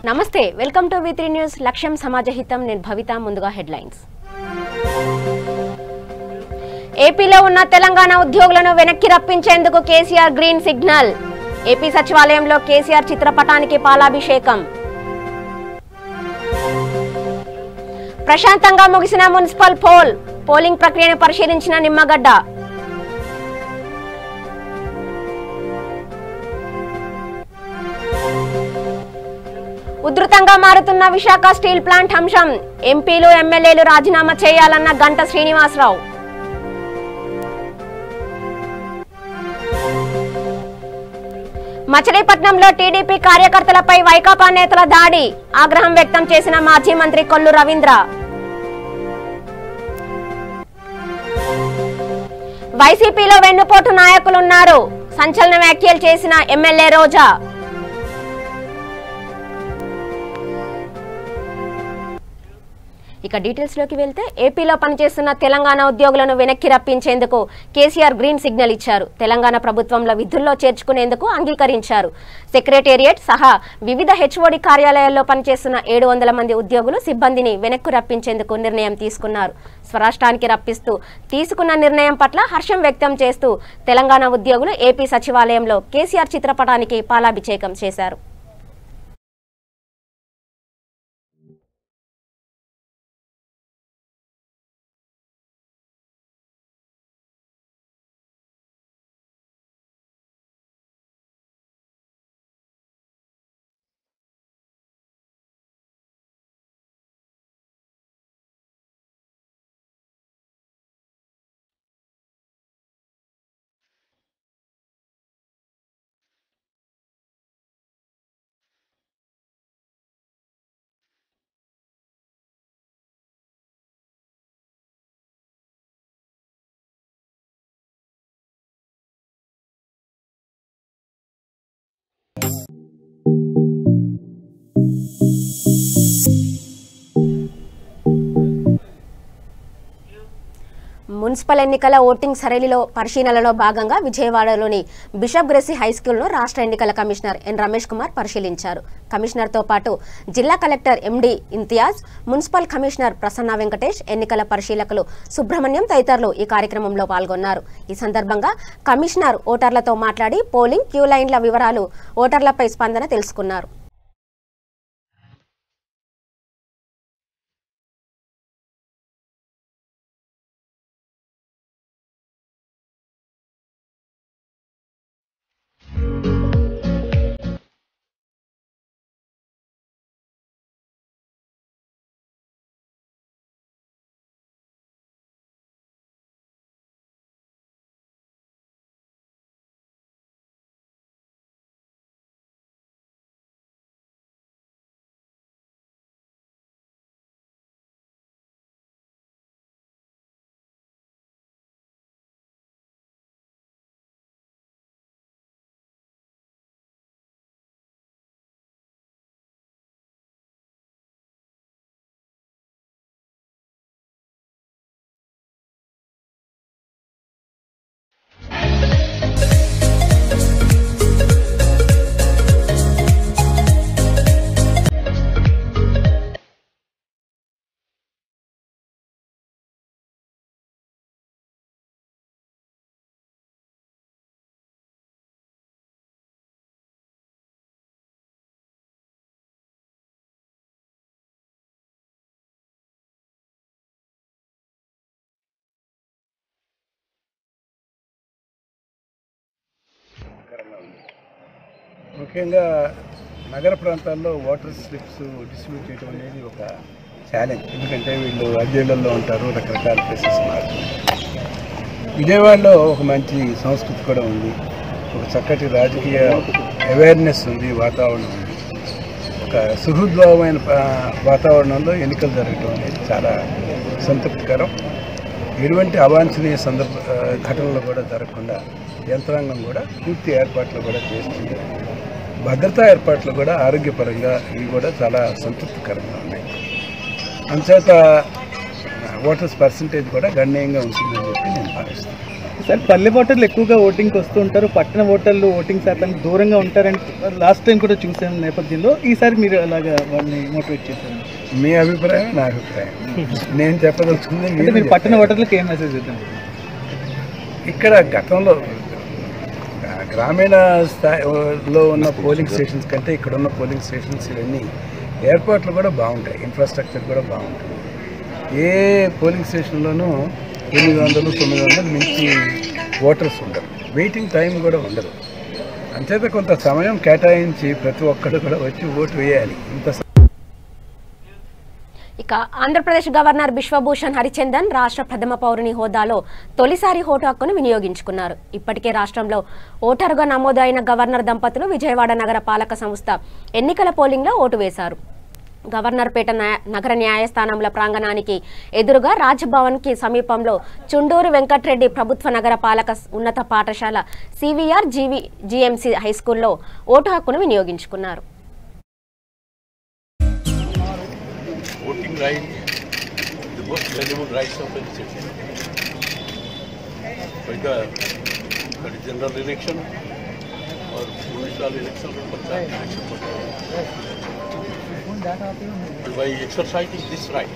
నమస్తే welcome to V3 news లక్ష్యం సమాజహితం నేను భవిత ముందుగా హెడ్లైన్స్ ఏపీలో ఉన్న తెలంగాణ ఉద్యోగులను వెనక్కి రప్పించేందుకు కేసీఆర్ గ్రీన్ సిగ్నల్ ఏపీ సచివాలయంలో కేసీఆర్ చిత్రపటానికి పాలాభిషేకం ప్రశాంతంగా ముగిసిన మున్సిపల్ పోలింగ్ ప్రక్రియను పరిశీలించిన నిమ్మగడ్డ ఉధృతంగా మారుతున్న విశాఖ స్టీల్ ప్లాంట్ అంశం ఎంపీలు ఎమ్మెల్యేలు రాజీనామా చేయాలన్న గంట శ్రీనివాసరావు మచిలీపట్నంలో టీడీపీ కార్యకర్తలపై వైకాపా నేతల దాడి ఆగ్రహం వ్యక్తం చేసిన మాజీ మంత్రి కొల్లు రవీంద్ర వైసీపీలో వెన్నుపోటు నాయకులున్నారు సంచలన వ్యాఖ్యలు చేసిన ఎమ్మెల్యే రోజా ఇక డీటెయిల్స్ లోకి వెళ్తే ఏపీలో పనిచేస్తున్న తెలంగాణ ఉద్యోగులను వెనక్కి రప్పించేందుకు కేసీఆర్ గ్రీన్ సిగ్నల్ ఇచ్చారు. తెలంగాణ ప్రభుత్వంలో విధుల్లో చేర్చుకునేందుకు అంగీకరించారు. సెక్రటేరియట్ సహా వివిధ హెచ్ఓడి కార్యాలయాల్లో పనిచేస్తున్న 700 మంది ఉద్యోగులు సిబ్బందిని వెనక్కి రప్పించేందుకు నిర్ణయం తీసుకున్నారు. స్వరాష్ట్రానికి రప్పిస్తూ తీసుకున్న నిర్ణయం పట్ల హర్షం వ్యక్తం చేస్తూ తెలంగాణ ఉద్యోగులు ఏపీ సచివాలయంలో కేసీఆర్ చిత్రపటానికి పాలాభిషేకం చేశారు. మున్సిపల్ ఎన్నికల ఓటింగ్ సరళిలో పరిశీలనలో భాగంగా విజయవాడలోని బిషప్ గ్రేసీ హైస్కూల్ను రాష్ట్ర ఎన్నికల కమిషనర్ ఎన్ రమేష్ కుమార్ పరిశీలించారు. కమిషనర్తో పాటు జిల్లా కలెక్టర్ ఎండి ఇంతియాజ్, మున్సిపల్ కమిషనర్ ప్రసన్న వెంకటేష్, ఎన్నికల పరిశీలకులు సుబ్రహ్మణ్యం తదితరులు ఈ కార్యక్రమంలో పాల్గొన్నారు. ఈ సందర్భంగా కమిషనర్ ఓటర్లతో మాట్లాడి పోలింగ్ క్యూ లైన్ల వివరాలు, ఓటర్లపై స్పందన తెలుసుకున్నారు. ముఖ్యంగా నగర ప్రాంతాల్లో వాటర్ స్లిప్స్ డిస్ట్రిబ్యూట్ చేయడం అనేది ఒక ఛాలెంజ్. ఎందుకంటే వీళ్ళు అద్దెళ్లలో ఉంటారు, రకరకాల ప్లేసెస్ ఉన్నారు. విజయవాడలో ఒక మంచి సంస్కృతి కూడా ఉంది, ఒక చక్కటి రాజకీయ అవేర్నెస్ ఉంది, వాతావరణం ఉంది. ఒక సుహృద్భావమైన వాతావరణంలో ఎన్నికలు జరగడం అనేది చాలా సంతృప్తికరం. ఎటువంటి అవాంఛనీయ ఘటనలు కూడా జరగకుండా యంత్రాంగం కూడా పూర్తి ఏర్పాట్లు కూడా చేస్తుంది. భద్రతా ఏర్పాట్లు కూడా ఆరోగ్యపరంగా ఇవి కూడా చాలా సంతృప్తికరంగా ఉన్నాయి. అంచేత ఓటర్స్ పర్సంటేజ్ కూడా గణనీయంగా ఉంటుందని చెప్పి నేను భావిస్తున్నాను. సార్ పల్లె ఓటర్లు ఎక్కువగా ఓటింగ్కి వస్తూ ఉంటారు, పట్టణ ఓటర్లు ఓటింగ్ శాతానికి దూరంగా ఉంటారని లాస్ట్ టైం కూడా చూసాం నేపథ్యంలో ఈసారి మీరు అలాగా వాళ్ళని మోటివేట్ చేశారు. మీ అభిప్రాయం నా అభిప్రాయం, నేను చెప్పదలుచుకుంది అంటే మీరు పట్టణ ఓటర్లకు ఏం మెసేజ్ ఇద్దాం? ఇక్కడ గతంలో గ్రామీణ స్థాయిలో ఉన్న పోలింగ్ స్టేషన్స్ కంటే ఇక్కడ ఉన్న పోలింగ్ స్టేషన్స్ ఇవన్నీ ఏర్పాట్లు కూడా బాగుంటాయి, ఇన్ఫ్రాస్ట్రక్చర్ కూడా బాగుంటుంది. ఏ పోలింగ్ స్టేషన్లోనూ 800-900 మించి ఓటర్స్ ఉండరు, వెయిటింగ్ టైం కూడా ఉండదు. అంచేత కొంత సమయం కేటాయించి ప్రతి ఒక్కరు కూడా వచ్చి ఓటు వేయాలి. ఇక ఆంధ్రప్రదేశ్ గవర్నర్ బిశ్వభూషణ్ హరిచందన్ రాష్ట్ర ప్రథమ పౌరుని హోదాలో తొలిసారి ఓటు హక్కును వినియోగించుకున్నారు. ఇప్పటికే రాష్ట్రంలో ఓటరుగా నమోదైన గవర్నర్ దంపతులు విజయవాడ నగర పాలక సంస్థ ఎన్నికల పోలింగ్లో ఓటు వేశారు. గవర్నర్పేట నగర న్యాయస్థానంల ప్రాంగణానికి ఎదురుగా రాజ్భవన్కి సమీపంలో చుండూరు వెంకట్రెడ్డి ప్రభుత్వ నగర పాలక ఉన్నత పాఠశాల సివిఆర్ జిఎంసి హైస్కూల్లో ఓటు హక్కును వినియోగించుకున్నారు. Voting right, the most valuable rights of any citizen. Whether that is general election or municipal election or panchayat election. And by exercising this right,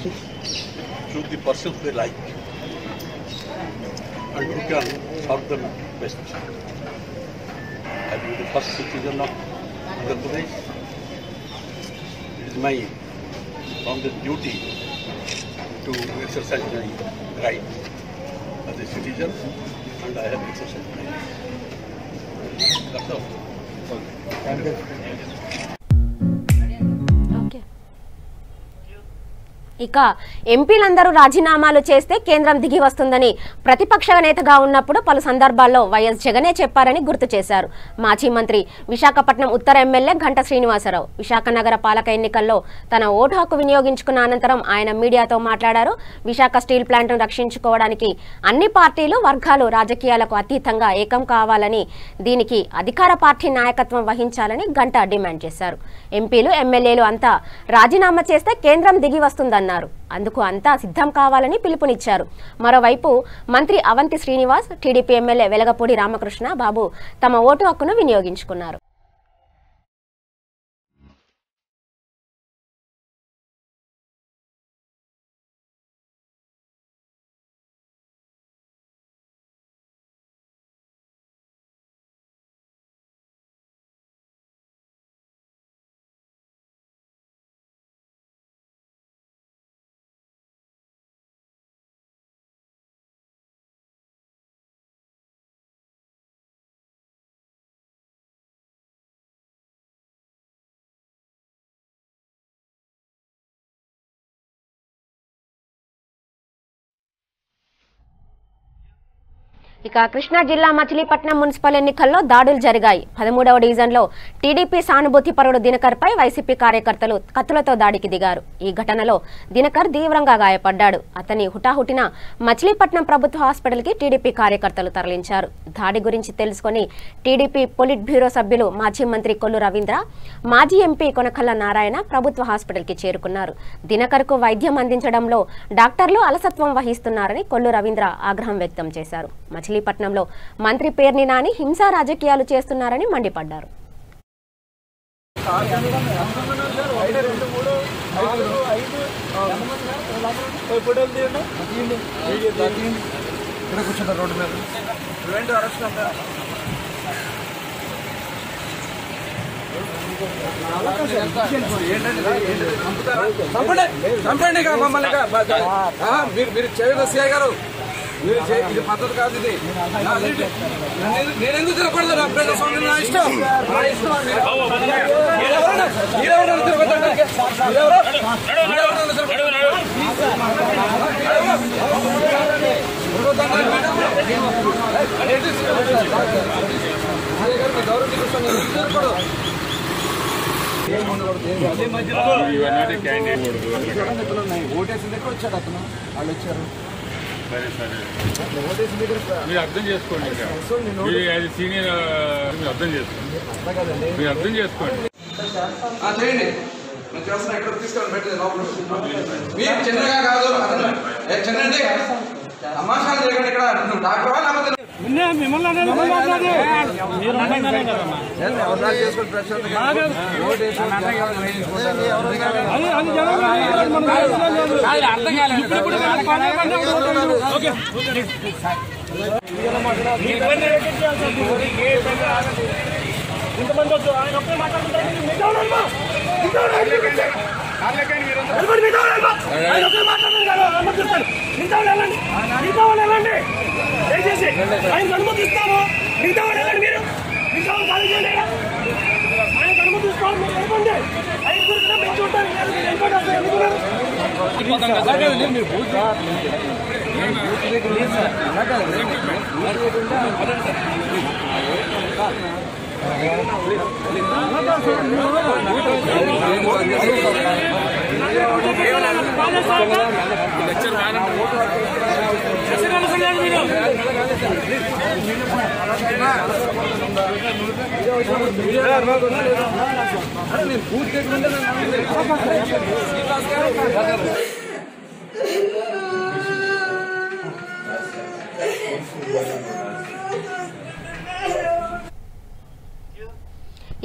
choose the persons they like and who can serve them best. I will be the first citizen of Andhra Pradesh. My founded duty to exercise my right as a citizen, and I have exercised my right. That's all. Thank you. ఇక ఎంపీలందరూ రాజీనామాలు చేస్తే కేంద్రం దిగి వస్తుందని ప్రతిపక్ష నేతగా ఉన్నప్పుడు పలు సందర్భాల్లో వైఎస్ జగనే చెప్పారని గుర్తు చేశారు. మాజీ మంత్రి విశాఖపట్నం ఉత్తర ఎమ్మెల్యే గంట శ్రీనివాసరావు విశాఖ నగర పాలక ఎన్నికల్లో తన ఓటు హక్కు వినియోగించుకున్న అనంతరం ఆయన మీడియాతో మాట్లాడారు. విశాఖ స్టీల్ ప్లాంట్ను రక్షించుకోవడానికి అన్ని పార్టీలు వర్గాలు రాజకీయాలకు అతీతంగా ఏకం కావాలని, దీనికి అధికార పార్టీ నాయకత్వం వహించాలని గంట డిమాండ్ చేశారు. ఎంపీలు ఎమ్మెల్యేలు అంతా రాజీనామా చేస్తే కేంద్రం దిగి వస్తుందన్నారు. అందుకు అంతా సిద్ధం కావాలని పిలుపునిచ్చారు. మరోవైపు మంత్రి అవంతి శ్రీనివాస్, టీడీపీ ఎమ్మెల్యే వెలగపూడి రామకృష్ణ బాబు తమ ఓటు హక్కును వినియోగించుకున్నారు. ఇక కృష్ణా జిల్లా మచిలీపట్నం మున్సిపల్ ఎన్నికల్లో దాడులు జరిగాయి. 13వ డివిజన్లో టీడీపీ సానుభూతి పరుడు దినకర్పై వైసీపీ కార్యకర్తలు కత్తులతో దాడికి దిగారు. ఈ ఘటనలో దినకర్ తీవ్రంగా గాయపడ్డాడు. అతని హుటాహుటిన మచిలీపట్నం ప్రభుత్వ హాస్పిటల్కి టీడీపీ కార్యకర్తలు తరలించారు. దాడి గురించి తెలుసుకుని టీడీపీ పొలిట్ బ్యూరో సభ్యులు మాజీ మంత్రి కొల్లు రవీంద్ర, మాజీ ఎంపీ కొనకళ్ళ నారాయణ ప్రభుత్వ హాస్పిటల్కి చేరుకున్నారు. దినకర్కు వైద్యం అందించడంలో డాక్టర్లు అలసత్వం వహిస్తున్నారని కొల్లు రవీంద్ర ఆగ్రహం వ్యక్తం చేశారు. మచిలీపట్నంలో మంత్రి పేర్ని నాని హింసా రాజకీయాలు చేస్తున్నారని మండిపడ్డారు. మీరు చేయదు సిఐ గారు, ఇది పద్ధతి కాదు. ఇది నేను ఎందుకు తిరగకూడదు? నా ప్రజాస్వామ్యం నా ఇష్టం. ఓటేసిన దగ్గర వచ్చాడు అతను, వాళ్ళు వచ్చారు. మీరు అర్థం చేసుకోండి, సీనియర్ మీరు అర్థం చేసుకోండి, మీరు అర్థం చేసుకోండి. చేయండి, నేను చేస్తున్నా. ఇక్కడ తీసుకొని పెట్టేది లోపల. మీరు చిన్నగా కాదు, అతను చిన్నండి తమాషాలు చేయకండి ఇక్కడ నువ్వు డాక్టరా లేకపోతే ఇంతమంది వచ్చు ఆయన ఒక్కడే మాట్లాడుతుంటారు దయచేసి ఆయన అనుమతిస్తాను మిగతా వాళ్ళు వెళ్ళండి మీరు మిగతా వాళ్ళు ఖాళీ చేయండి ఆయన అనుమతిస్తాను మీరు వెళ్ళండి ఆయన గురించి పెంచి ఉంటారు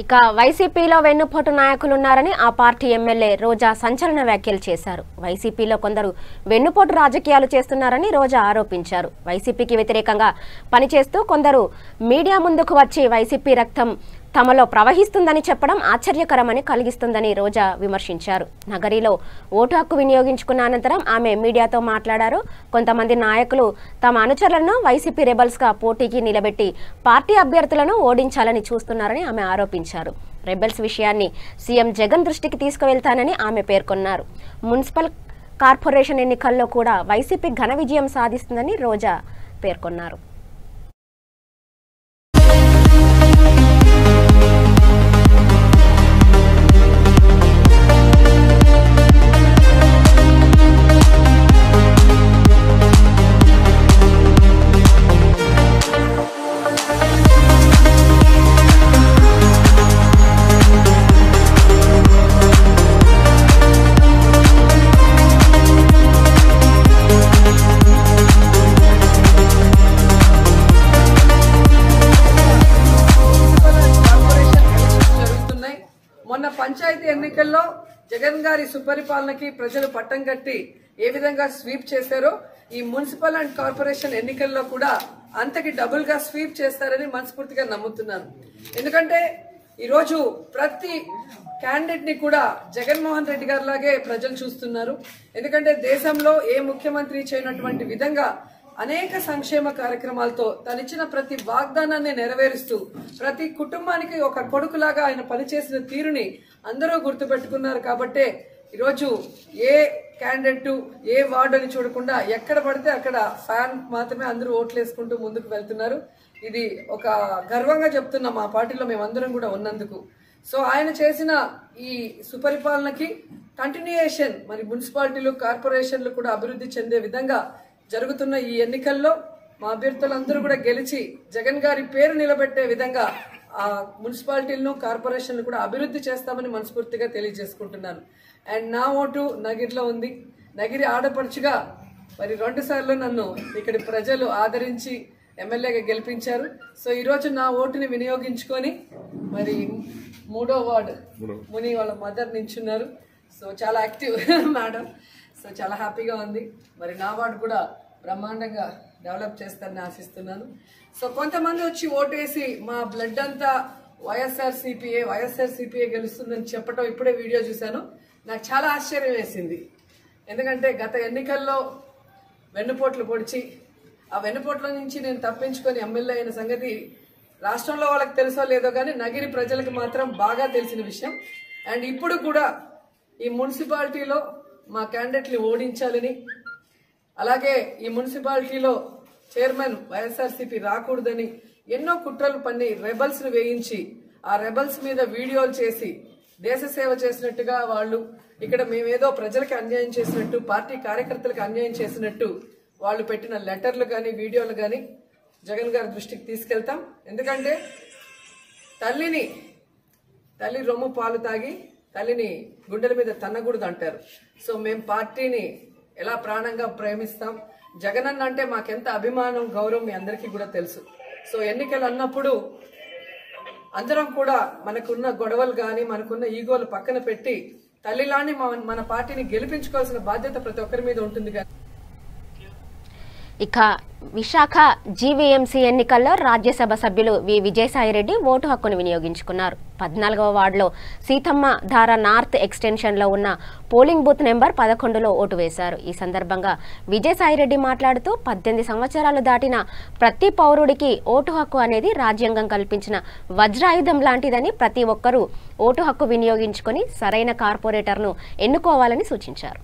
ఇక వైసీపీలో వెన్నుపోటు నాయకులున్నారని ఆ పార్టీ ఎమ్మెల్యే రోజా సంచలన వ్యాఖ్యలు చేశారు. వైసీపీలో కొందరు వెన్నుపోటు రాజకీయాలు చేస్తున్నారని రోజా ఆరోపించారు. వైసీపీకి వ్యతిరేకంగా పనిచేస్తూ కొందరు మీడియా ముందుకు వచ్చి వైసీపీ రక్తం తమలో ప్రవహిస్తుందని చెప్పడం ఆశ్చర్యకరమని కలిగిస్తుందని రోజా విమర్శించారు. నగరిలో ఓటు హక్కు వినియోగించుకున్న అనంతరం ఆమె మీడియాతో మాట్లాడారు. కొంతమంది నాయకులు తమ అనుచరులను వైసీపీ రెబల్స్గా పోటీకి నిలబెట్టి పార్టీ అభ్యర్థులను ఓడించాలని చూస్తున్నారని ఆమె ఆరోపించారు. రెబల్స్ విషయాన్ని సీఎం జగన్ దృష్టికి తీసుకువెళ్తానని ఆమె పేర్కొన్నారు. మున్సిపల్ కార్పొరేషన్ ఎన్నికల్లో కూడా వైసీపీ ఘన విజయం సాధిస్తుందని రోజా పేర్కొన్నారు. పంచాయతీ ఎన్నికల్లో జగన్ గారి సుపరిపాలనకి ప్రజలు పట్టం కట్టి ఏ విధంగా స్వీప్ చేశారో ఈ మున్సిపల్ అండ్ కార్పొరేషన్ ఎన్నికల్లో కూడా అంతకి డబుల్ గా స్వీప్ చేస్తారని మనస్ఫూర్తిగా నమ్ముతున్నాను. ఎందుకంటే ఈరోజు ప్రతి క్యాండిడేట్ ని కూడా జగన్మోహన్ రెడ్డి గారి లాగే ప్రజలు చూస్తున్నారు. ఎందుకంటే దేశంలో ఏ ముఖ్యమంత్రి చేయనటువంటి విధంగా అనేక సంక్షేమ కార్యక్రమాలతో తనిచ్చిన ప్రతి వాగ్దానాన్ని నెరవేరుస్తూ ప్రతి కుటుంబానికి ఒక కొడుకులాగా ఆయన పనిచేసిన తీరుని అందరూ గుర్తుపెట్టుకున్నారు. కాబట్టే ఈరోజు ఏ క్యాండిడేట్ ఏ వార్డు అని చూడకుండా ఎక్కడ పడితే అక్కడ ఫ్యాన్ మాత్రమే అందరూ ఓట్లు వేసుకుంటూ ముందుకు వెళ్తున్నారు. ఇది ఒక గర్వంగా చెప్తున్నాం మా పార్టీలో మేమందరం కూడా ఉన్నందుకు. సో ఆయన చేసిన ఈ సుపరిపాలనకి కంటిన్యూయేషన్ మరి మున్సిపాలిటీలు కార్పొరేషన్లు కూడా అభివృద్ధి చెందే విధంగా జరుగుతున్న ఈ ఎన్నికల్లో మా అభ్యర్థులందరూ కూడా గెలిచి జగన్ గారి పేరు నిలబెట్టే విధంగా ఆ మున్సిపాలిటీలను కార్పొరేషన్లు కూడా అభివృద్ధి చేస్తామని మనస్ఫూర్తిగా తెలియజేసుకుంటున్నాను. అండ్ నా ఓటు నగిరిలో ఉంది. నగిరి ఆడపడుచుగా మరి 2 సార్లు నన్ను ఇక్కడి ప్రజలు ఆదరించి ఎమ్మెల్యేగా గెలిపించారు. సో ఈరోజు నా ఓటుని వినియోగించుకొని మరి 3వ వార్డు ముని వాళ్ళ మదర్ నించున్నారు. సో చాలా యాక్టివ్ మేడం. సో చాలా హ్యాపీగా ఉంది. మరి నా వార్డు కూడా బ్రహ్మాండంగా డెవలప్ చేస్తారని ఆశిస్తున్నాను. సో కొంతమంది వచ్చి ఓటేసి మా బ్లడ్ అంతా వైఎస్ఆర్సీపీఏ గెలుస్తుందని చెప్పటం ఇప్పుడే వీడియో చూశాను. నాకు చాలా ఆశ్చర్యం వేసింది. ఎందుకంటే గత ఎన్నికల్లో వెన్నుపోట్లు పొడిచి ఆ వెన్నుపోట్ల నుంచి నేను తప్పించుకొని ఎమ్మెల్యే అయిన సంగతి రాష్ట్రంలో వాళ్ళకి తెలుసో లేదో కానీ నగిరి ప్రజలకు మాత్రం బాగా తెలిసిన విషయం. అండ్ ఇప్పుడు కూడా ఈ మున్సిపాలిటీలో మా క్యాండిడేట్ని ఓడించాలని, అలాగే ఈ మున్సిపాలిటీలో చైర్మన్ వైఎస్ఆర్సీపీ రాకూడదని ఎన్నో కుట్రలు పన్ని రెబల్స్ ను వేయించి ఆ రెబల్స్ మీద వీడియోలు చేసి దేశ సేవ చేసినట్టుగా వాళ్ళు ఇక్కడ మేమేదో ప్రజలకు అన్యాయం చేసినట్టు పార్టీ కార్యకర్తలకు అన్యాయం చేసినట్టు వాళ్ళు పెట్టిన లెటర్లు కానీ వీడియోలు కానీ జగన్ గారి దృష్టికి తీసుకెళ్తాం. ఎందుకంటే తల్లి రొమ్ము పాలు తాగి తల్లిని గుండెల మీద తన్నకూడదు అంటారు. సో మేము పార్టీని ఎలా ప్రాణంగా ప్రేమిస్తాం, జగనన్న అంటే మాకెంత అభిమానం గౌరవం మీ అందరికీ కూడా తెలుసు. సో ఎన్నికలు అన్నప్పుడు అందరం కూడా మనకున్న గొడవలు కానీ మనకున్న ఈగోలు పక్కన పెట్టి తల్లిలాని మన పార్టీని గెలిపించుకోవాల్సిన బాధ్యత ప్రతి ఒక్కరి మీద ఉంటుంది. ఇక విశాఖ జీవీఎంసీ ఎన్నికల్లో రాజ్యసభ సభ్యులు వి విజయసాయిరెడ్డి ఓటు హక్కును వినియోగించుకున్నారు. 14వ వార్డులో సీతమ్మ ధార నార్త్ ఎక్స్టెన్షన్లో ఉన్న పోలింగ్ బూత్ నెంబర్ 11లో ఓటు వేశారు. ఈ సందర్భంగా విజయసాయిరెడ్డి మాట్లాడుతూ 18 సంవత్సరాలు దాటిన ప్రతి పౌరుడికి ఓటు హక్కు అనేది రాజ్యాంగం కల్పించిన వజ్రాయుధం లాంటిదని, ప్రతి ఒక్కరూ ఓటు హక్కు వినియోగించుకొని సరైన కార్పొరేటర్ను ఎన్నుకోవాలని సూచించారు.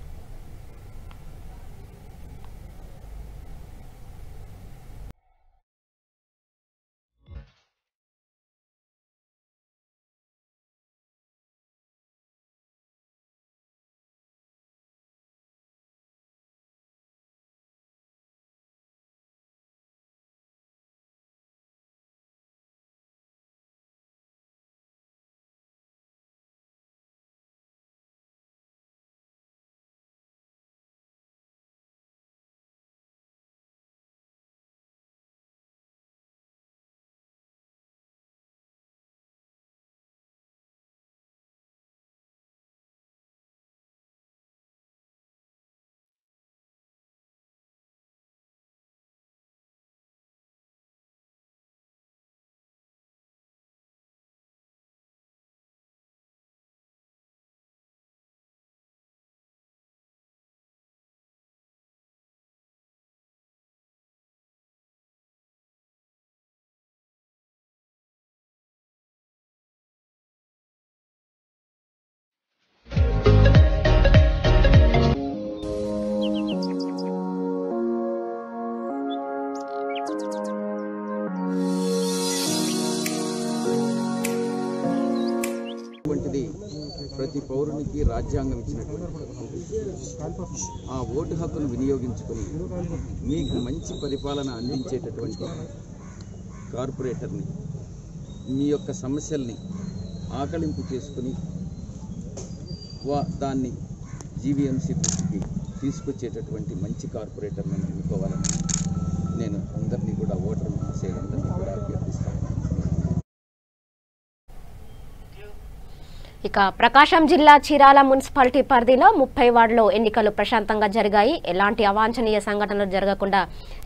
ప్రతి పౌరునికి రాజ్యాంగం ఇచ్చినటువంటి ఆ ఓటు హక్కును వినియోగించుకొని మీకు మంచి పరిపాలన అందించేటటువంటి కార్పొరేటర్ని, మీ యొక్క సమస్యల్ని ఆకలింపు చేసుకుని దాన్ని జీవీఎంసీ దృష్టికి తీసుకొచ్చేటటువంటి మంచి కార్పొరేటర్ని ఎన్నుకోవాలని నేను అందరినీ కూడా ఓటర్ మహాశయులందరినీ కూడా అభ్యర్థిస్తాను. ఇక ప్రకాశం జిల్లా చీరాల మున్సిపాలిటీ పరిధిలో 30 వార్డులో ఎన్నికలు ప్రశాంతంగా జరిగాయి. ఎలాంటి అవాంఛనీయ సంఘటనలు జరగకుండా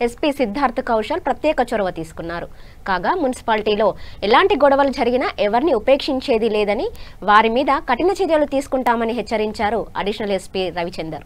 ఎస్పీ సిద్ధార్థ్ కౌశల్ ప్రత్యేక చొరవ తీసుకున్నారు. కాగా మున్సిపాలిటీలో ఎలాంటి గొడవలు జరిగినా ఎవరిని ఉపేక్షించేది లేదని, వారి మీద కఠిన చర్యలు తీసుకుంటామని హెచ్చరించారు అడిషనల్ ఎస్పీ రవిచందర్.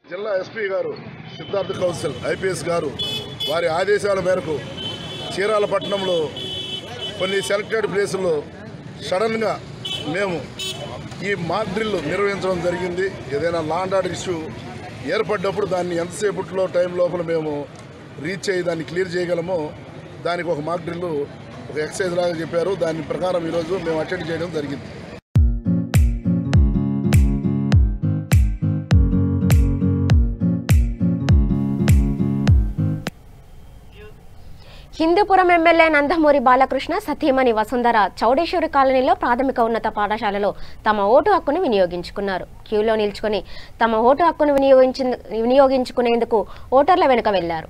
జిల్లా ఎస్పీ గారు సిద్ధార్థ్ కౌశల్ ఐపీఎస్ గారు వారి ఆదేశాల మేరకు చీరాల పట్టణంలో కొన్ని సెలెక్టెడ్ ప్లేసుల్లో సడన్గా మేము ఈ మాక్ డ్రిల్ నిర్వహించడం జరిగింది. ఏదైనా లా అండ్ ఆర్డర్ ఇష్యూ ఏర్పడ్డప్పుడు దాన్ని ఎంతసేపట్లో టైం లోపల మేము రీచ్ అయ్యి దాన్ని క్లియర్ చేయగలమో దానికి ఒక మాక్ డ్రిల్ ఒక ఎక్సర్సైజ్ లాగా చెప్పారు. దాని ప్రకారం ఈరోజు మేము అటెండ్ చేయడం జరిగింది. హిందూపురం ఎమ్మెల్యే నందమూరి బాలకృష్ణ సతీమణి వసుంధర చౌడేశ్వరి కాలనీలో ప్రాథమిక ఉన్నత పాఠశాలలో తమ ఓటు హక్కును వినియోగించుకున్నారు. క్యూలో నిల్చుకొని తమ ఓటు హక్కును వినియోగించుకునేందుకు ఓటర్ల వెనుక వెళ్లారు.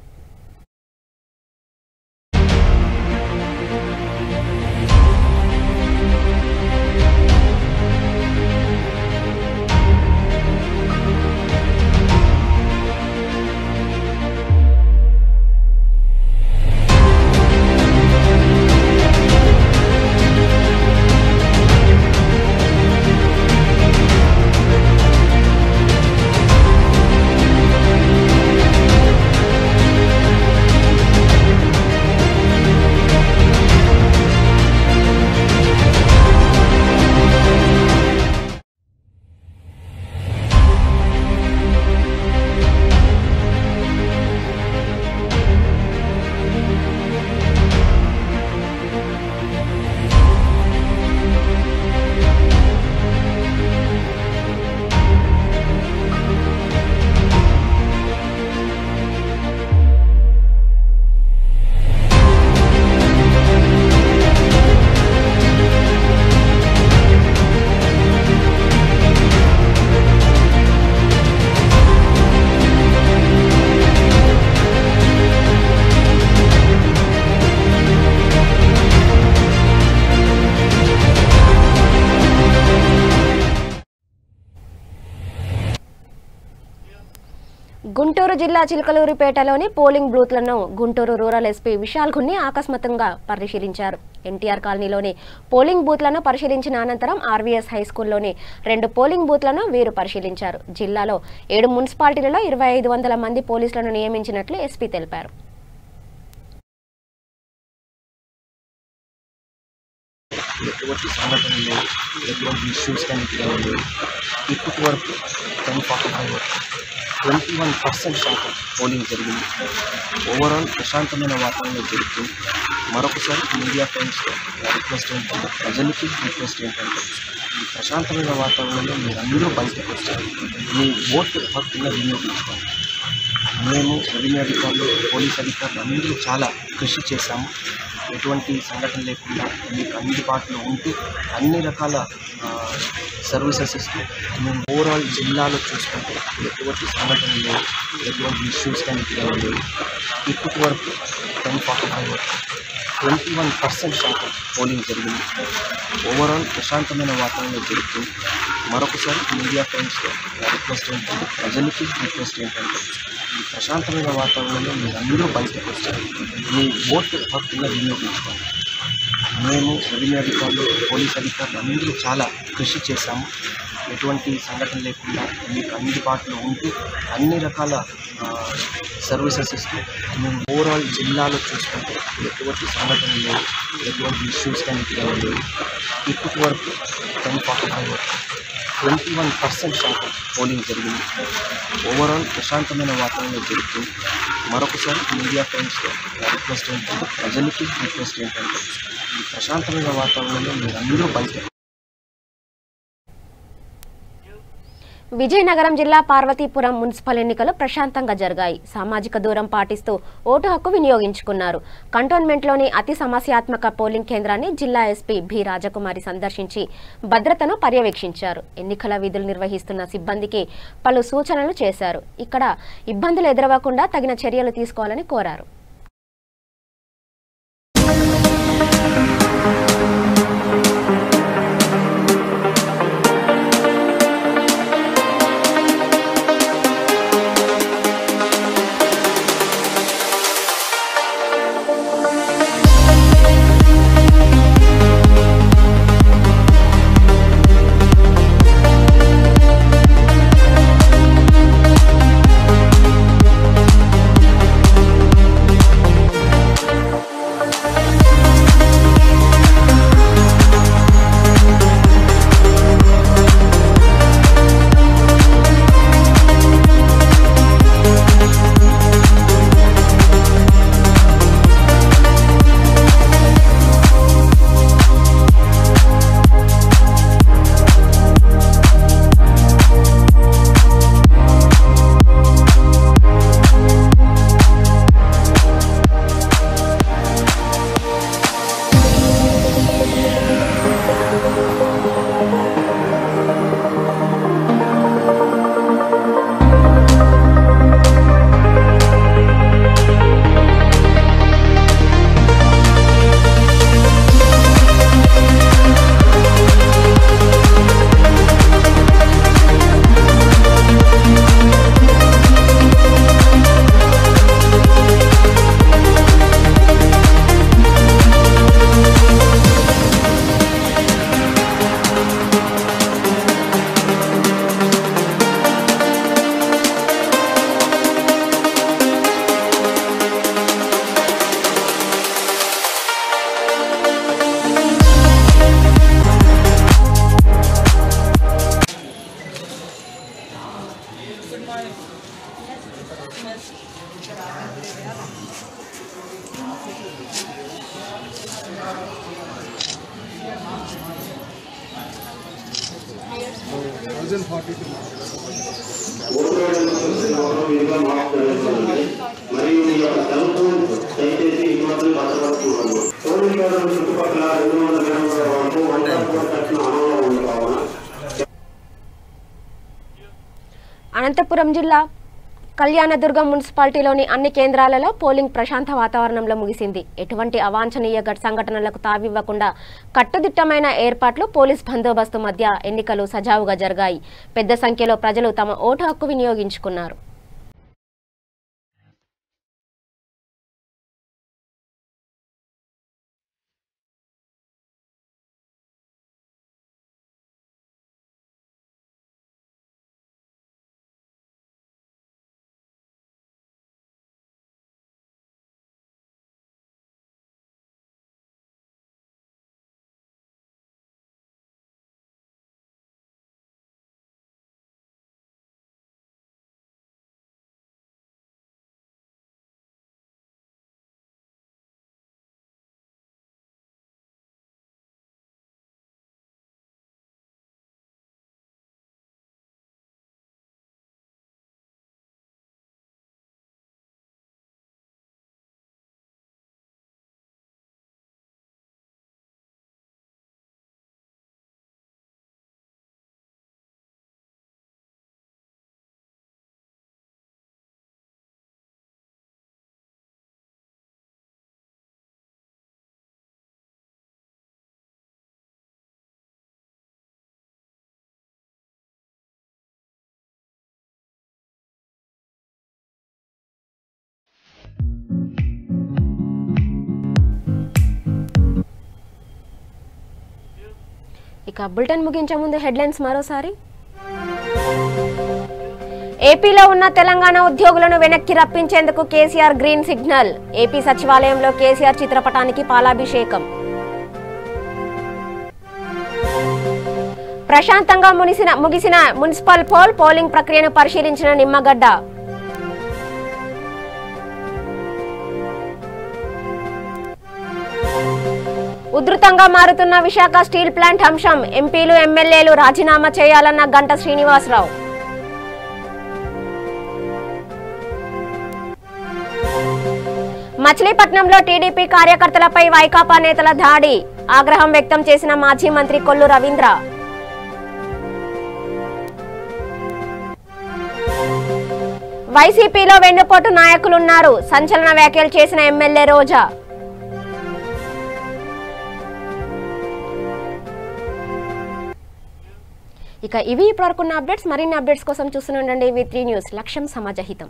గుంటూరు జిల్లా చిలకలూరిపేటలోని పోలింగ్ బూత్లను గుంటూరు రూరల్ ఎస్పీ విశాల్ ఘున్ని ఆకస్మికంగా పరిశీలించారు. ఎన్టీఆర్ కాలనీలోని పోలింగ్ బూత్లను పరిశీలించిన అనంతరం ఆర్వీఎస్ హైస్కూల్లోని 2 పోలింగ్ బూత్లను వీరు పరిశీలించారు. జిల్లాలో 7 మున్సిపాలిటీలలో 2500 మంది పోలీసులను నియమించినట్లు ఎస్పీ తెలిపారు. ఎటువంటి సంఘటనలు ఎటువంటి ఇష్యూస్ కానీ ఇప్పటి వరకు 21% శాతం పోలింగ్ జరిగింది. ఓవరాల్ ప్రశాంతమైన వాతావరణంలో జరుగుతుంది. మరొకసారి మీడియా ఫ్రెండ్స్తో రిక్వెస్ట్ ఏంటంటే, ప్రజలకి రిక్వెస్ట్ ఏంటంటే, ఈ ప్రశాంతమైన వాతావరణంలో మీరందరూ బయటకు వచ్చారు. మీ ఓటు హక్కుగా వినియోగించుకోండి. మేము రెవెన్యూ అధికారులు, పోలీస్ అధికారులు అందరూ చాలా కృషి చేశాము. ఎటువంటి సంఘటన లేకుండా మీకు అందుబాటులో ఉంటూ అన్ని రకాల సర్వీసెస్ ఇస్తూ మేము ఓవరాల్ జిల్లాలో చూసుకుంటే ఎటువంటి సంఘటనలు లేవు, ఎటువంటి ఇష్యూస్ కానీ లేవు. ఇప్పటి వరకు 21% శాతం పోలింగ్ జరిగింది. ఓవరాల్ ప్రశాంతమైన వాతావరణంలో జరుగుతుంది. మరొకసారి మీడియా ఫ్రెండ్స్తో రిక్వెస్ట్ ఏంటంటే, ప్రజలకి రిక్వెస్ట్ ఏంటంటే, ఈ ప్రశాంతమైన వాతావరణంలో మీరందరూ బయటకు వచ్చారు. మీ ఓటు హక్కుగా వినియోగించుకోండి. మేము రెవెన్యూ అధికారులు, పోలీస్ అధికారులు అందరూ చాలా కృషి చేశాము. ఎటువంటి సంఘటన లేకుండా మీకు అందుబాటులో ఉంటూ అన్ని రకాల సర్వీసెస్ ఇస్తూ మేము ఓవరాల్ జిల్లాలో చూసుకుంటే ఎటువంటి సంఘటనలు లేవు, ఎటువంటి ఇష్యూస్ కానీ లేవు. ఇప్పటి వరకు 21% శాతం పోలింగ్ జరిగింది. ఓవరాల్ ప్రశాంతమైన వాతావరణంలో జరుగుతుంది. మరొకసారి మీడియా ఫ్రెండ్స్తో రిక్వెస్ట్ ఏంటంటే, ప్రజలకి రిక్వెస్ట్ ఏంటంటే, ఈ ప్రశాంతమైన వాతావరణంలో మీరందరూ బయటకు. విజయనగరం జిల్లా పార్వతీపురం మున్సిపల్ ఎన్నికలు ప్రశాంతంగా జరిగాయి. సామాజిక దూరం పాటిస్తూ ఓటు హక్కు వినియోగించుకున్నారు. కంటోన్మెంట్లోని అతి సమస్యాత్మక పోలింగ్ కేంద్రాన్ని జిల్లా ఎస్పీ బి రాజకుమారి సందర్శించి భద్రతను పర్యవేక్షించారు. ఎన్నికల విధులు నిర్వహిస్తున్న సిబ్బందికి పలు సూచనలు చేశారు. ఇక్కడ ఇబ్బందులు ఎదురవ్వకుండా తగిన చర్యలు తీసుకోవాలని కోరారు. అనంతపురం జిల్లా కళ్యాణదుర్గం మున్సిపాలిటీలోని అన్ని కేంద్రాలలో పోలింగ్ ప్రశాంత వాతావరణంలో ముగిసింది. ఎటువంటి అవాంఛనీయ సంఘటనలకు తావివ్వకుండా కట్టుదిట్టమైన ఏర్పాట్లు, పోలీస్ బందోబస్తు మధ్య ఎన్నికలు సజావుగా జరిగాయి. పెద్ద సంఖ్యలో ప్రజలు తమ ఓటు హక్కు వినియోగించుకున్నారు. ఇక బులెటిన్ ముగించే ముందు హెడ్లైన్స్ మరోసారి. ఏపీలో ఉన్న తెలంగాణ ఉద్యోగులను వెనక్కి రప్పించేందుకు కేసీఆర్ గ్రీన్ సిగ్నల్. ఏపీ సచివాలయంలో కేసీఆర్ చిత్రపటానికి పాలాభిషేకం. ప్రశాంతంగా ముగిసిన మున్సిపల్ పోలింగ్ ప్రక్రియను పరిశీలించిన నిమ్మగడ్డ. ఉధృతంగా మారుతున్న విశాఖ స్టీల్ ప్లాంట్ అంశం. ఎంపీలు, ఎమ్మెల్యేలు రాజీనామా చేయాలన్న గంట శ్రీనివాసరావు. మచిలీపట్నంలో టీడీపీ కార్యకర్తలపై వైకాపా నేతల దాడి. ఆగ్రహం వ్యక్తం చేసిన మాజీ మంత్రి కొల్లు రవీంద్ర. వైసీపీలో వెన్నుపోటు నాయకులున్నారు. సంచలన వ్యాఖ్యలు చేసిన ఎమ్మెల్యే రోజా. ఇక ఇవి ఇప్పటివరకున్న అప్డేట్స్. మరిన్ని అప్డేట్స్ కోసం చూస్తూనే ఉండండి V3 న్యూస్. లక్ష్యం సమాజహితం.